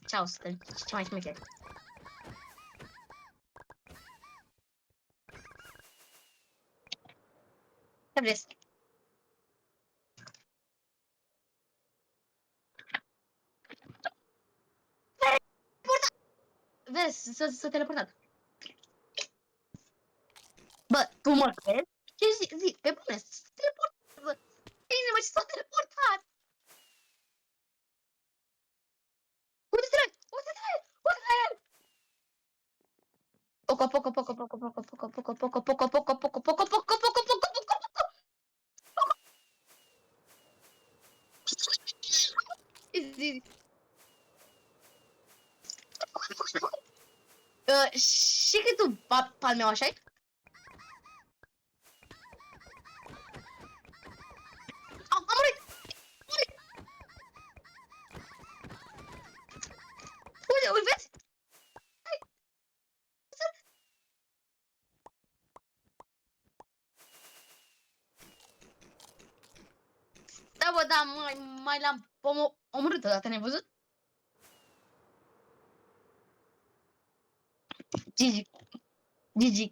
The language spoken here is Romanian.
Ceau, suntem ce mai șmecher. Ce vreți? Vezi, s-a teleportat. Bă, tu mă crezi? Ce zi, pe bune, s-a teleportat, bă. Bine, mă, ce s-a teleportat? Uite-te la el, uite-te la el, uite-te la el! Poco, poco, poco, poco, poco, poco, poco, poco, poco, poco, poco, poco, poco, poco, poco, poco. Zi. Și că tu palmeu așa-i? Am murit! Murit! Uite, îl vezi? Da, bă, da, mai l-am omorât odată, ne-ai văzut? Gigi. Gigi.